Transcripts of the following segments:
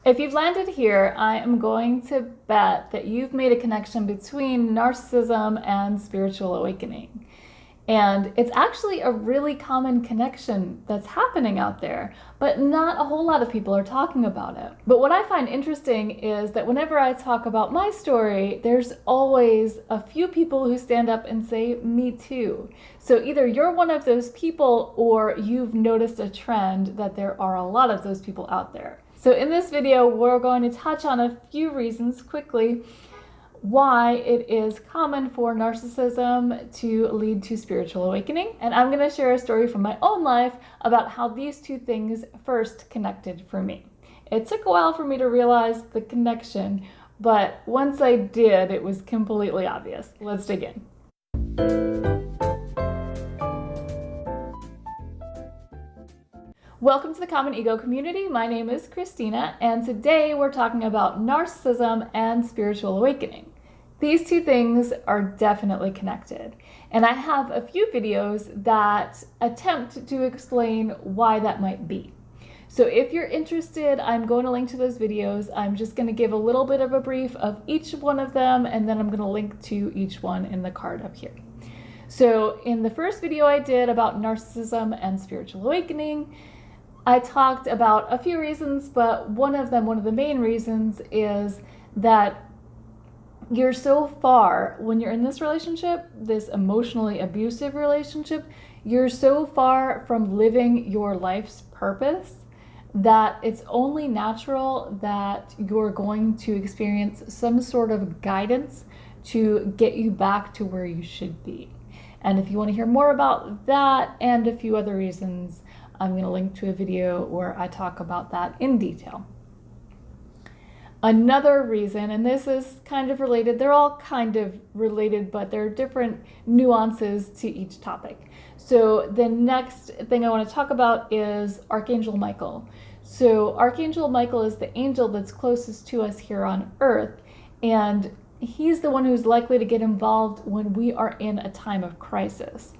If you've landed here, I am going to bet that you've made a connection between narcissism and spiritual awakening. And it's actually a really common connection that's happening out there, but not a whole lot of people are talking about it. But what I find interesting is that whenever I talk about my story, there's always a few people who stand up and say, me too. So either you're one of those people or you've noticed a trend that there are a lot of those people out there. So in this video, we're going to touch on a few reasons quickly why it is common for narcissism to lead to spiritual awakening. And I'm going to share a story from my own life about how these two things first connected for me. It took a while for me to realize the connection, but once I did, it was completely obvious. Let's dig in. Welcome to the Common Ego community. My name is Christina, and today we're talking about narcissism and spiritual awakening. These two things are definitely connected, and I have a few videos that attempt to explain why that might be. So if you're interested, I'm going to link to those videos. I'm just going to give a little bit of a brief of each one of them, and then I'm going to link to each one in the card up here. So in the first video I did about narcissism and spiritual awakening, I talked about a few reasons, but one of the main reasons is that you're so far, when you're in this relationship, this emotionally abusive relationship, you're so far from living your life's purpose that it's only natural that you're going to experience some sort of guidance to get you back to where you should be. And if you want to hear more about that and a few other reasons, I'm going to link to a video where I talk about that in detail. Another reason, and this is kind of related, they're all kind of related, but there are different nuances to each topic. So the next thing I want to talk about is Archangel Michael. So Archangel Michael is the angel that's closest to us here on Earth, and he's the one who's likely to get involved when we are in a time of crisis.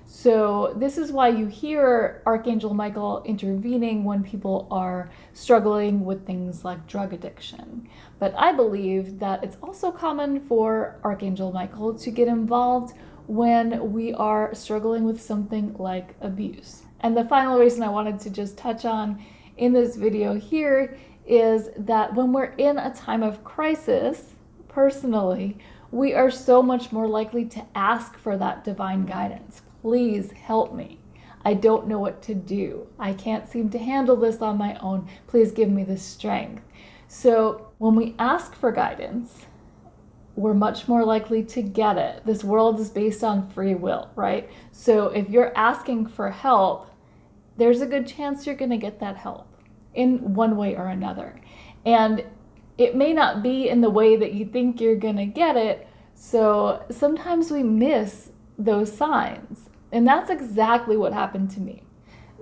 So this is why you hear Archangel Michael intervening when people are struggling with things like drug addiction. But I believe that it's also common for Archangel Michael to get involved when we are struggling with something like abuse. And the final reason I wanted to just touch on in this video here is that when we're in a time of crisis, personally, we are so much more likely to ask for that divine guidance. Please help me. I don't know what to do. I can't seem to handle this on my own. Please give me the strength. So when we ask for guidance, we're much more likely to get it. This world is based on free will, right? So if you're asking for help, there's a good chance you're going to get that help in one way or another. And it may not be in the way that you think you're going to get it. So sometimes we miss those signs. And that's exactly what happened to me.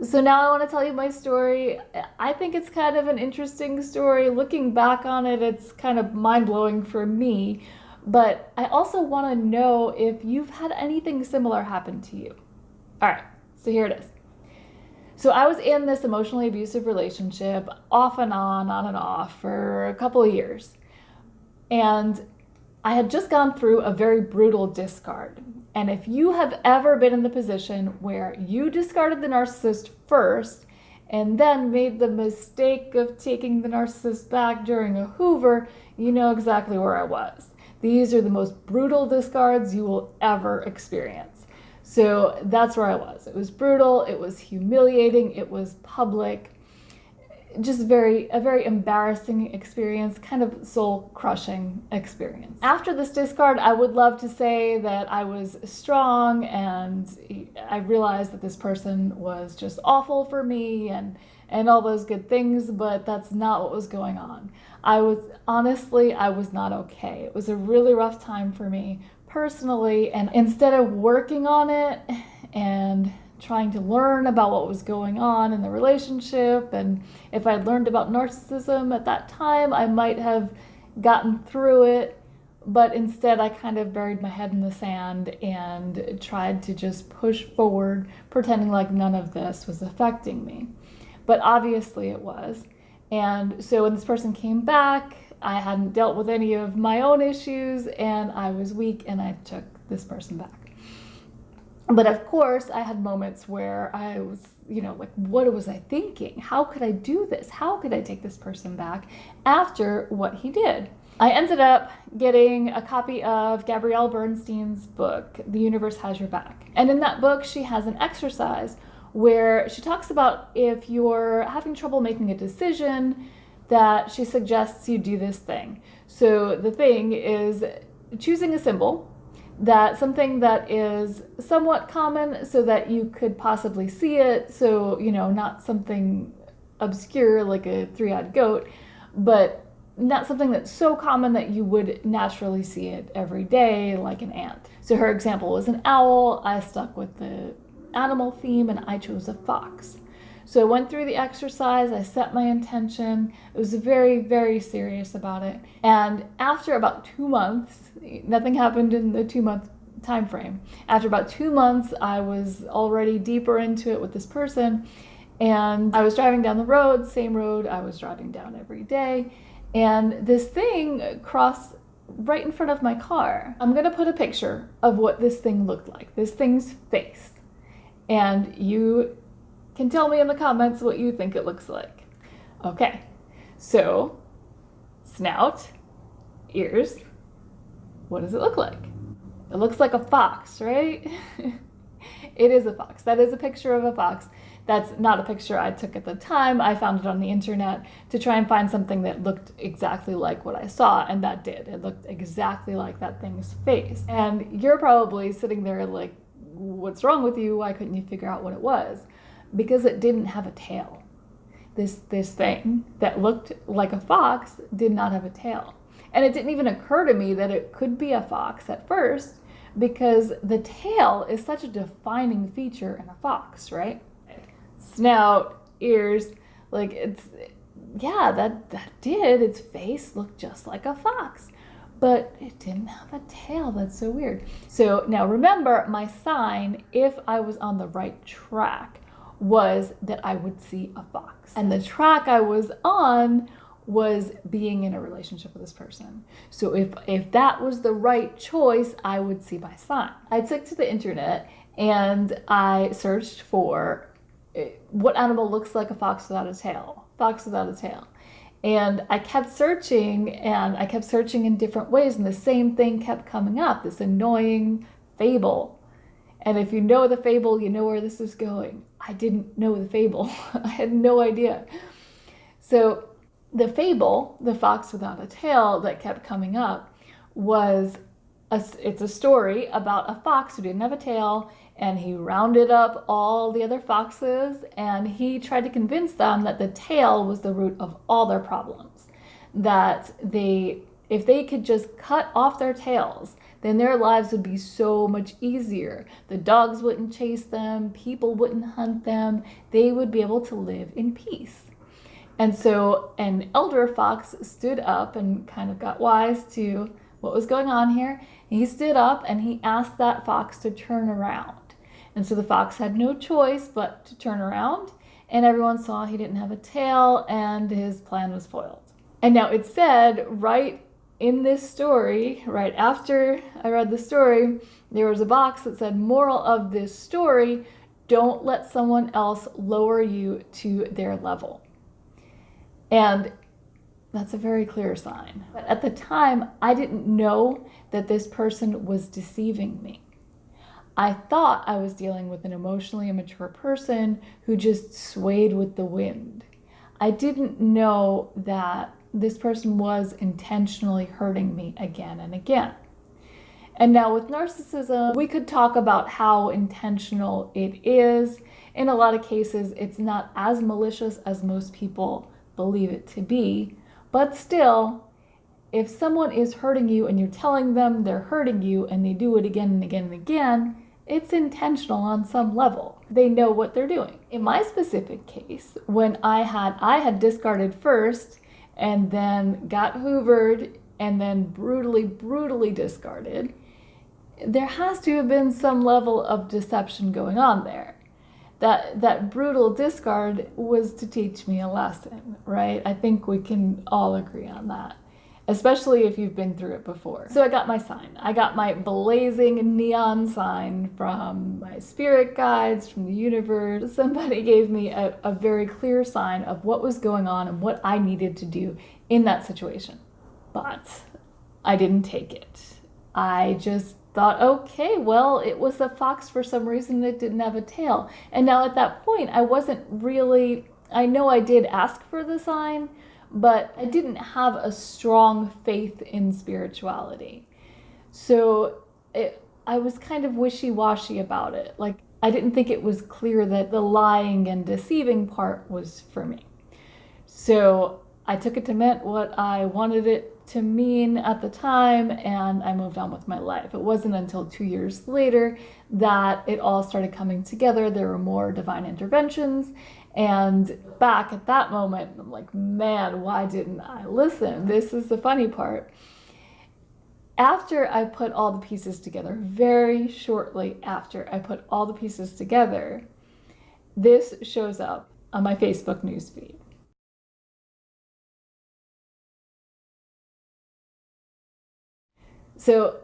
So now I want to tell you my story. I think it's kind of an interesting story. Looking back on it, it's kind of mind-blowing for me. But I also want to know if you've had anything similar happen to you. All right, so here it is. So I was in this emotionally abusive relationship off and on and off for a couple of years. And I had just gone through a very brutal discard. And if you have ever been in the position where you discarded the narcissist first and then made the mistake of taking the narcissist back during a Hoover, you know exactly where I was. These are the most brutal discards you will ever experience. So that's where I was. It was brutal, it was humiliating, it was public, just a very embarrassing experience, kind of soul-crushing experience. After this discard, I would love to say that I was strong and I realized that this person was just awful for me and all those good things, but that's not what was going on. I was not okay. It was a really rough time for me personally, and instead of working on it and trying to learn about what was going on in the relationship, and if I'd learned about narcissism at that time, I might have gotten through it, but instead I kind of buried my head in the sand and tried to just push forward, pretending like none of this was affecting me. But obviously it was. And so when this person came back, I hadn't dealt with any of my own issues and I was weak and I took this person back. But of course, I had moments where I was, like, what was I thinking? How could I do this? How could I take this person back after what he did? I ended up getting a copy of Gabrielle Bernstein's book, The Universe Has Your Back. And in that book, she has an exercise where she talks about if you're having trouble making a decision, that she suggests you do this thing. So the thing is choosing a symbol, that something that is somewhat common so that you could possibly see it. So, not something obscure like a three-eyed goat, but not something that's so common that you would naturally see it every day, like an ant. So her example was an owl. I stuck with the animal theme and I chose a fox. So I went through the exercise, I set my intention. I was very, very serious about it. And after about 2 months, nothing happened in the 2-month time frame. After about 2 months, I was already deeper into it with this person. And I was driving down the road, same road I was driving down every day. And this thing crossed right in front of my car. I'm gonna put a picture of what this thing looked like, this thing's face. And you can tell me in the comments what you think it looks like. Okay, so snout, ears, what does it look like? It looks like a fox, right? It is a fox. That is a picture of a fox. That's not a picture I took at the time. I found it on the internet to try and find something that looked exactly like what I saw, and that did. It looked exactly like that thing's face. And you're probably sitting there like, what's wrong with you? Why couldn't you figure out what it was? Because it didn't have a tail. This thing that looked like a fox did not have a tail. And it didn't even occur to me that it could be a fox at first, because the tail is such a defining feature in a fox, right? Snout, ears, like that did. Its face looked just like a fox, but it didn't have a tail. That's so weird. So now remember, my sign, if I was on the right track, was that I would see a fox. And the track I was on was being in a relationship with this person. So if that was the right choice, I would see my sign. I took to the internet and I searched for what animal looks like a fox without a tail. Fox without a tail. And I kept searching in different ways, and the same thing kept coming up, this annoying fable. And if you know the fable, you know where this is going. I didn't know the fable. I had no idea. So the fable, the fox without a tail, that kept coming up it's a story about a fox who didn't have a tail, and he rounded up all the other foxes and he tried to convince them that the tail was the root of all their problems. That if they could just cut off their tails, then their lives would be so much easier. The dogs wouldn't chase them, people wouldn't hunt them, they would be able to live in peace. And so an elder fox stood up and kind of got wise to what was going on here. He stood up and he asked that fox to turn around. And so the fox had no choice but to turn around, and everyone saw he didn't have a tail and his plan was foiled. And now it said right in this story, right after I read the story, there was a box that said, moral of this story, don't let someone else lower you to their level. And that's a very clear sign. But at the time, I didn't know that this person was deceiving me. I thought I was dealing with an emotionally immature person who just swayed with the wind. I didn't know that this person was intentionally hurting me again and again. And now with narcissism, we could talk about how intentional it is. In a lot of cases, it's not as malicious as most people believe it to be. But still, if someone is hurting you and you're telling them they're hurting you and they do it again and again and again, it's intentional on some level. They know what they're doing. In my specific case, when I had discarded first and then got hoovered and then brutally discarded, there has to have been some level of deception going on there. that brutal discard was to teach me a lesson, right? I think we can all agree on that, especially if you've been through it before. So I got my sign. I got my blazing neon sign from my spirit guides, from the universe. Somebody gave me a very clear sign of what was going on and what I needed to do in that situation. But I didn't take it. I just thought, okay, well, it was a fox for some reason that didn't have a tail. And now at that point, I wasn't really, I know I did ask for the sign, but I didn't have a strong faith in spirituality. So I was kind of wishy-washy about it. Like, I didn't think it was clear that the lying and deceiving part was for me. So I took it to mean what I wanted it to mean at the time, and I moved on with my life. It wasn't until 2 years later that it all started coming together. There were more divine interventions, and back at that moment, I'm like, man, why didn't I listen? This is the funny part. After I put all the pieces together, very shortly after I put all the pieces together, this shows up on my Facebook newsfeed. So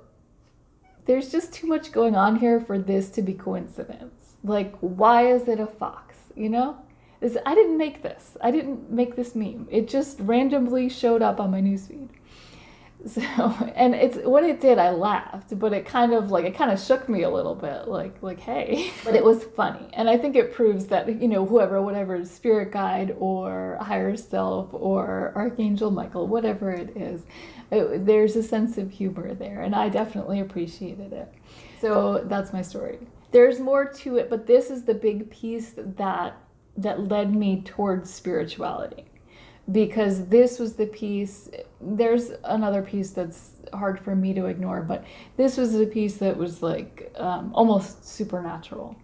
there's just too much going on here for this to be coincidence. Like, why is it a fox, you know? I didn't make this. I didn't make this meme. It just randomly showed up on my newsfeed. So, and when it did, I laughed, but it kind of shook me a little bit, like, hey. But it was funny. And I think it proves that, you know, whatever spirit guide or higher self or Archangel Michael, whatever it is, there's a sense of humor there, and I definitely appreciated it. So that's my story. There's more to it, but this is the big piece that led me towards spirituality. Because this was the piece, there's another piece that's hard for me to ignore, but this was the piece that was like almost supernatural,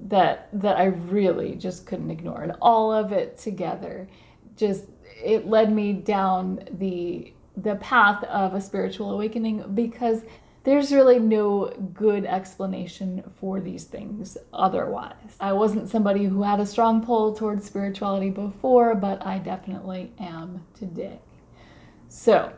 that I really just couldn't ignore. And all of it together, it led me down the path of a spiritual awakening, because there's really no good explanation for these things otherwise. I wasn't somebody who had a strong pull towards spirituality before, but I definitely am today. So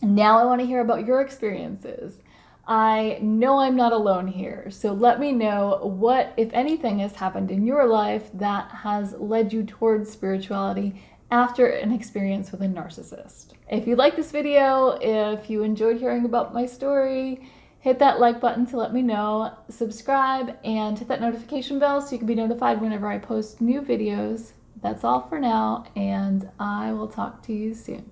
now I want to hear about your experiences. I know I'm not alone here, so let me know what, if anything, has happened in your life that has led you towards spirituality after an experience with a narcissist. If you like this video, if you enjoyed hearing about my story, hit that like button to let me know, subscribe, and hit that notification bell so you can be notified whenever I post new videos. That's all for now, and I will talk to you soon.